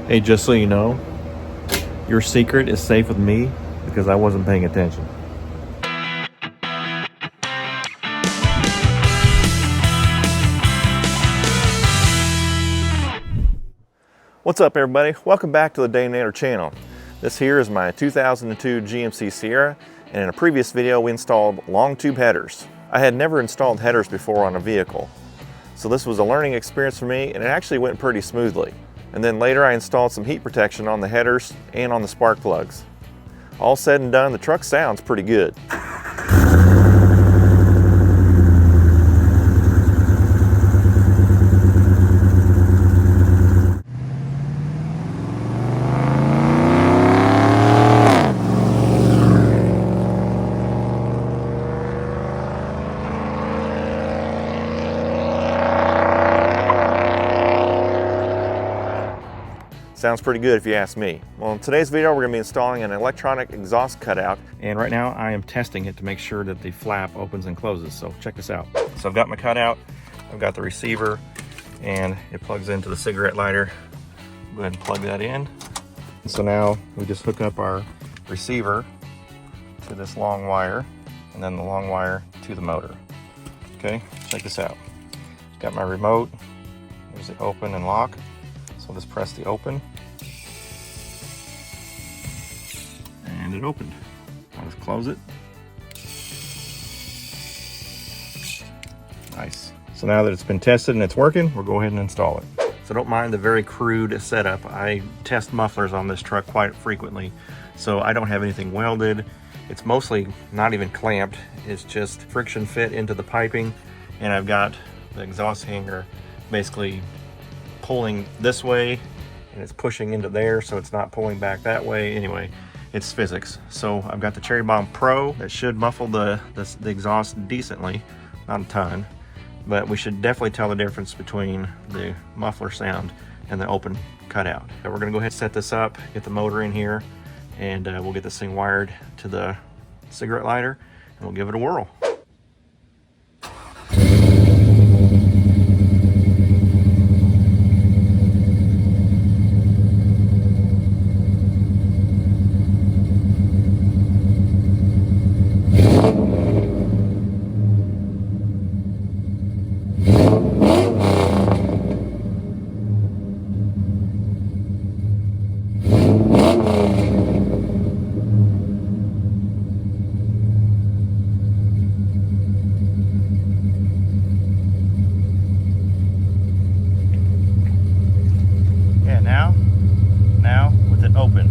Hey, just so you know, your secret is safe with me because I wasn't paying attention. What's up, everybody? Welcome back to the Daynator channel. This here is my 2002 GMC Sierra, and in a previous video we installed long tube headers. I had never installed headers before on a vehicle, so this was a learning experience for me, and it actually went pretty smoothly. And then later I installed some heat protection on the headers and on the spark plugs. All said and done, the truck sounds pretty good. Sounds pretty good if you ask me. Well, in today's video, we're gonna be installing an electronic exhaust cutout. And right now I am testing it to make sure that the flap opens and closes. So check this out. So I've got my cutout, I've got the receiver, and it plugs into the cigarette lighter. Go ahead and plug that in. So now we just hook up our receiver to this long wire, and then the long wire to the motor. Okay, check this out. Got my remote. There's the open and lock. So just press the open, and it opened. I'll just close it. Nice. So now that it's been tested and it's working, we'll go ahead and install it. So don't mind the very crude setup. I test mufflers on this truck quite frequently, so I don't have anything welded. It's mostly not even clamped. It's just friction fit into the piping, and I've got the exhaust hanger basically pulling this way, and it's pushing into there, so it's not pulling back that way. Anyway, it's physics. So I've got the Cherry Bomb Pro that should muffle the exhaust decently, not a ton, but we should definitely tell the difference between the muffler sound and the open cutout. So we're gonna go ahead and set this up, get the motor in here, and we'll get this thing wired to the cigarette lighter, and we'll give it a whirl. Now with it open.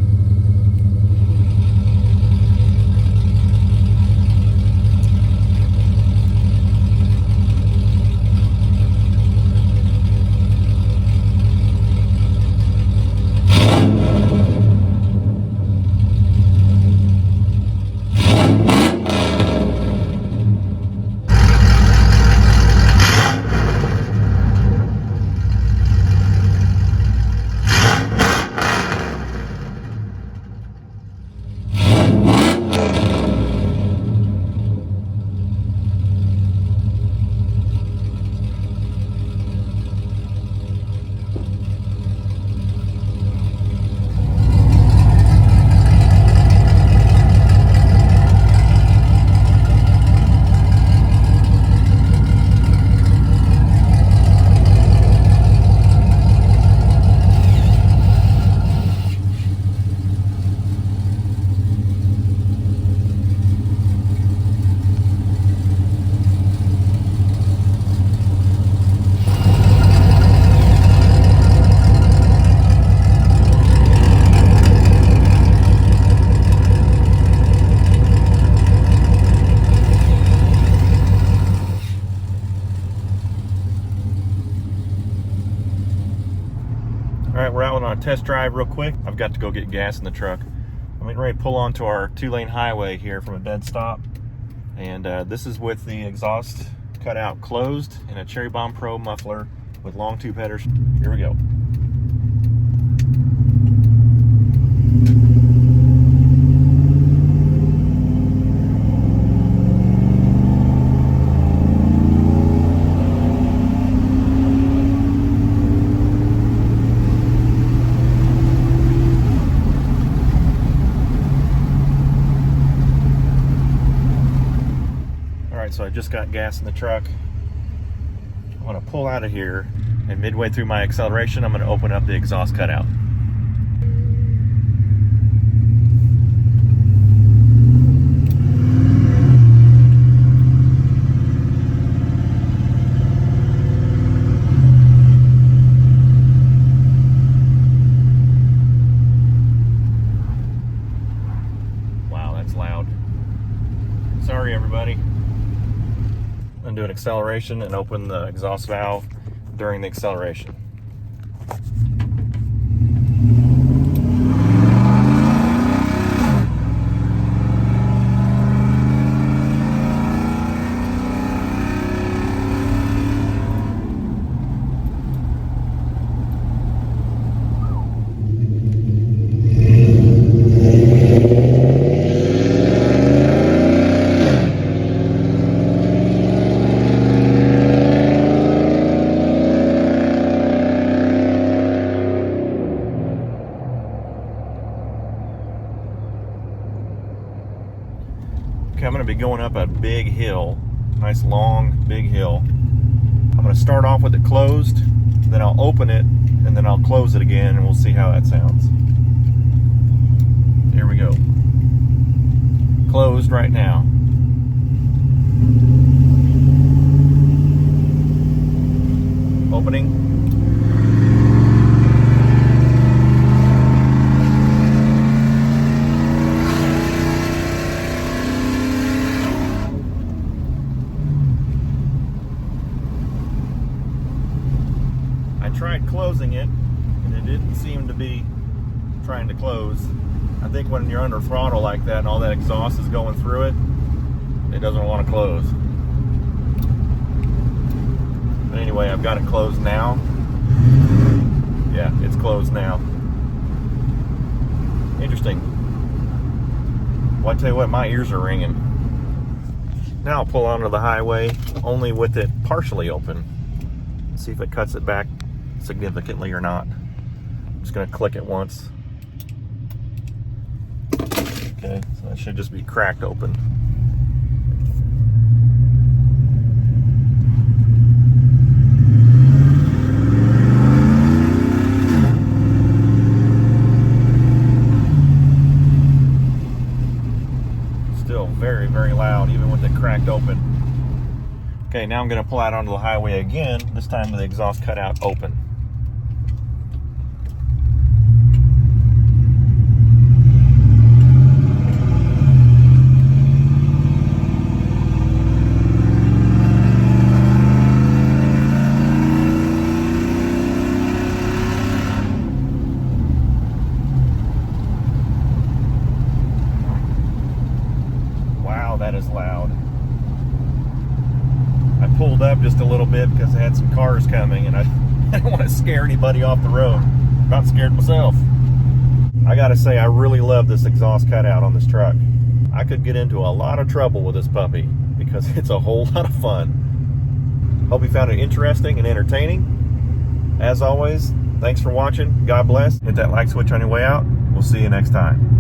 All right, we're out on a test drive real quick. I've got to go get gas in the truck. I'm getting ready to pull onto our 2-lane highway here from a dead stop. And this is with the exhaust cutout closed and a Cherry Bomb Pro muffler with long tube headers. Here we go. so I just got gas in the truck. I'm gonna pull out of here, and midway through my acceleration, I'm gonna open up the exhaust cutout. Loud. Sorry everybody. I'm gonna do an acceleration and open the exhaust valve during the acceleration. Okay, I'm going to be going up a big hill, nice long big hill. I'm going to start off with it closed, then I'll open it, and then I'll close it again, and we'll see how that sounds. Here we go. Closed right now. Opening. Tried closing it, and it didn't seem to be trying to close. I think when you're under throttle like that and all that exhaust is going through it, it doesn't want to close. But anyway, I've got it closed now. Yeah, it's closed now. Interesting. Well, I tell you what, my ears are ringing. Now I'll pull onto the highway only with it partially open. See if it cuts it back significantly or not. I'm just going to click it once. Okay, so it should just be cracked open. Still very, very loud, even with it cracked open. Okay, now I'm going to pull out onto the highway again, this time with the exhaust cutout open. Wow, that is loud. I pulled up just a little bit because I had some cars coming, and I didn't want to scare anybody off the road. Not scared myself. I gotta say, I really love this exhaust cutout on this truck. I could get into a lot of trouble with this puppy because it's a whole lot of fun. Hope you found it interesting and entertaining. As always, thanks for watching. God bless. Hit that like switch on your way out. We'll see you next time.